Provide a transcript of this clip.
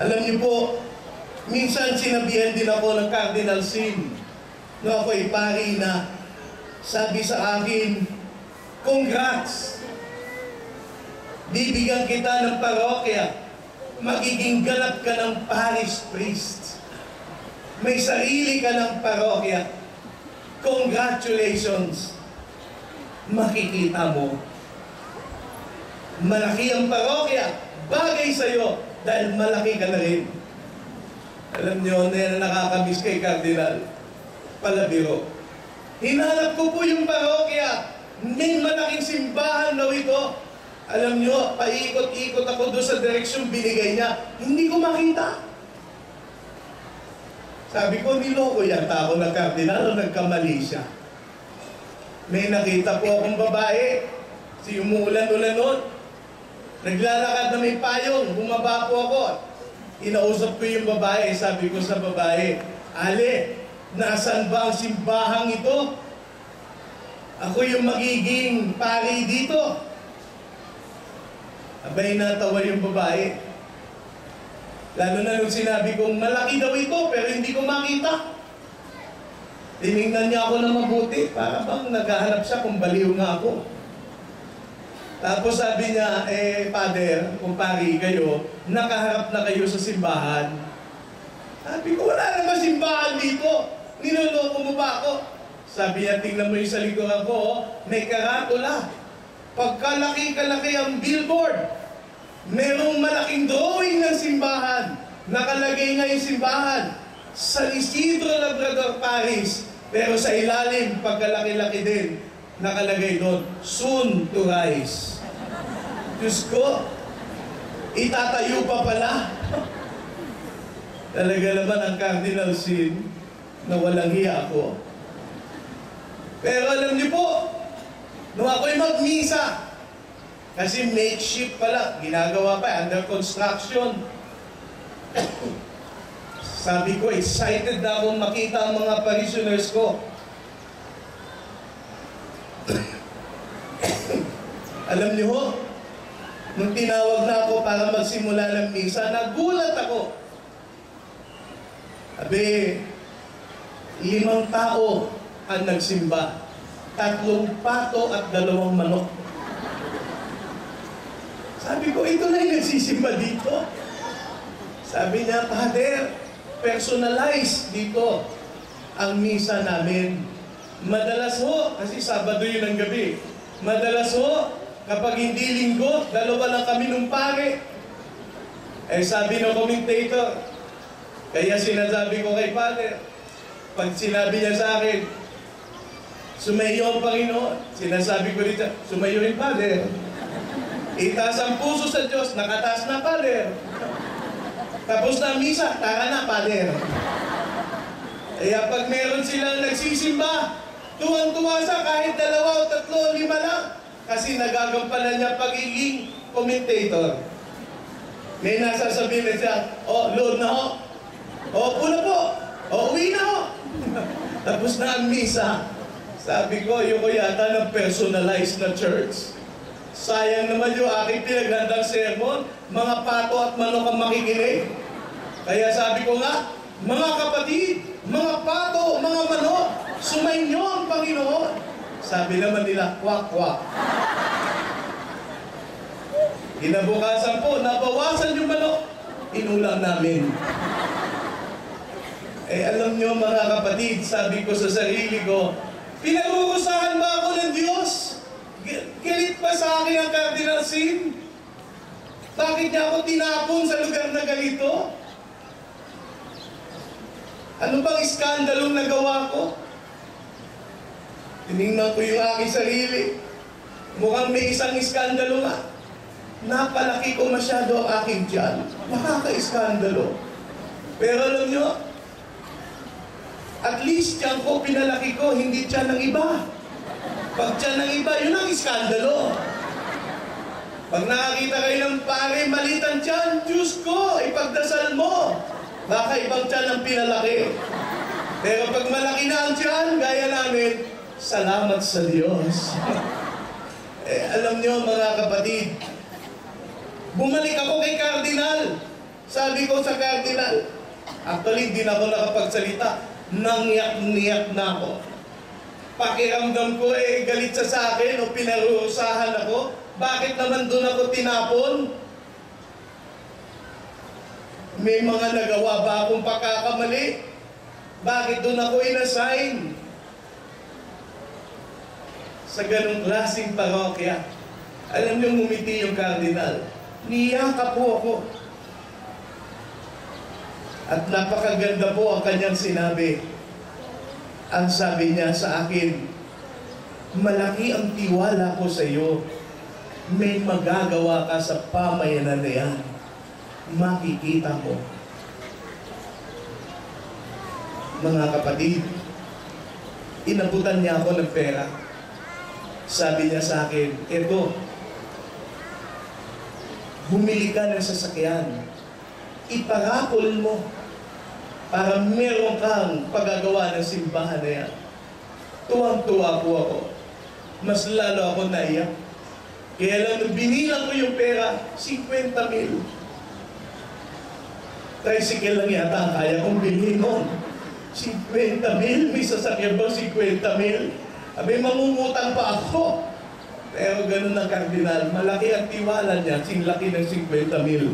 Alam niyo po, minsan sinabihan din ako ng Cardinal Sin, no, ako'y pari na, sabi sa akin, congrats! Bibigyan kita ng parokya, magiging ganap ka ng parish priest. May sarili ka ng parokya. Congratulations! Makikita mo, malaki ang parokya, bagay sa'yo, dahil malaki ka na rin. Alam niyo, na nakakamiss kay Cardinal, palabiro. Hinanap ko po yung parokya, may malaking simbahan daw ito. Alam niyo, paikot-ikot ako doon sa direksyon binigay niya, hindi ko makita. Sabi ko, niloko yata ako ng Cardinal o nagkamali siya. May nakita po akong babae, si umuulan-ulan nun. Naglalakad na may payong, bumaba po ako. Inausap ko yung babae, sabi ko sa babae, Ale, nasaan ba ang simbahang ito? Ako yung magiging pari dito. Abay, natawa yung babae. Lalo na nung sinabi kong malaki daw ito, pero hindi ko makita. Tinignan niya ako na mabuti, para bang naghahanap siya kung baliw nga ako. Tapos sabi niya, Father, kung pari kayo, nakaharap na kayo sa simbahan. Sabi ko, wala naman simbahan dito. Niloloko mo ba ako? Sabi niya, tingnan mo yung sa likuran ko, may karatula. Pagkalaki-kalaki ang billboard, merong malaking drawing ng simbahan. Nakalagay nga yung simbahan, San Isidro Labrador Parish. Pero sa ilalim, pagkalaki-laki din, nakalagay doon, soon to rise. Diyos ko, itatayo pa pala. Talaga naman ang Cardinal Sin na walang hiya ako. Pero alam niyo po, nung ako'y magmisa, kasi makeshift pala, ginagawa pa, under construction. Sabi ko, excited na akong makita ang mga parishioners ko. Alam niyo ho, nung tinawag na ako para magsimula ng misa, nagulat ako. Sabi, 5 tao ang nagsimba. 3 pato at 2 manok. Sabi ko, ito na yung nagsisimba dito. Sabi niya, Father, personalize dito ang misa namin. Madalas ho, kasi Sabado yun ang gabi, madalas ho, kapag hindi linggo, 2 lang kami nung pare. Sabi ng commentator, kaya sinasabi ko kay Father, pag sinabi niya sa akin, sumayo ang Panginoon, sinasabi ko dito, sumayo rin Father. Itaas ang puso sa Diyos, nakataas na Father. Tapos na misa, tara na Father. Kaya pag meron silang nagsisimba, tuwang-tuwa siya kahit 2 o 3 o 5 lang. Kasi nagagampanan niya pagiging commentator. May nasasabihin na siya, load na ho. Pula po. Uwi na ho. Tapos na ang misa. Sabi ko, yung ko yata ng personalized na church. Sayang naman yung aking pinaghandang sermon, mga pato at manok ang makikinig. Kaya sabi ko nga, mga kapatid, mga pato, mga manok, sumainyo ang Panginoon. Sabi naman nila, kwak, kwak. Kinabukasan po, nabawasan yung manok, inulang namin. Alam nyo mga kapatid, sabi ko sa sarili ko, pinarurusahan ba ako ng Diyos? Galit pa sa akin ang Cardinal Sin? Bakit niya ako tinapon sa lugar na ganito? Ano bang iskandalong nagawa ko? Tinignan ko yung aking sarili. Mukhang may isang iskandalo nga. Napalaki ko masyado ang aking tiyan. Nakaka-iskandalo. Pero alam nyo, at least tiyan ko, pinalaki ko, hindi tiyan ng iba. Pag tiyan ng iba, yun ang iskandalo. Pag nakakita kayo ng pare, maliit ang tiyan, Diyos ko, ipagdasal mo. Baka ibang tiyan ang pinalaki. Pero pag malaki na ang tiyan, gaya namin, salamat sa Diyos. Alam niyo mga kapatid, bumalik ako kay Cardinal. Sabi ko sa Cardinal, actually hindi na ako nakapagsalita, nangyak-niyak na ako. Pakiramdam ko galit siya sa akin o pinarusahan ako. Bakit naman doon ako tinapon? May mga nagawa ba akong pagkakamali? Bakit doon ako inassign? Sa ganong klaseng parokya, alam niyo, ngumiti yung Cardinal. Niyaka po ako. At napakaganda po ang kanyang sinabi. Ang sabi niya sa akin, malaki ang tiwala ko sa iyo. May magagawa ka sa pamayanan na yan. Makikita ko. Mga kapatid, inabutan niya ako ng pera. Sabi niya sa akin, eto, bumili ka ng sasakyan. Iparapol mo para meron kang paggagawa ng simbahan na yan. Tuwang-tuwa po ako. Mas lalo ako naiyak. Kaya lang nung binilang ko yung pera, 50,000. Tricycle lang yata ang kaya kong bilhin noon. 50,000? May sasakyan ba 50,000? Abay, mangungutang pa ako. Pero ganun ang Cardinal. Malaki ang tiwala niya, sinlaki ng 50,000.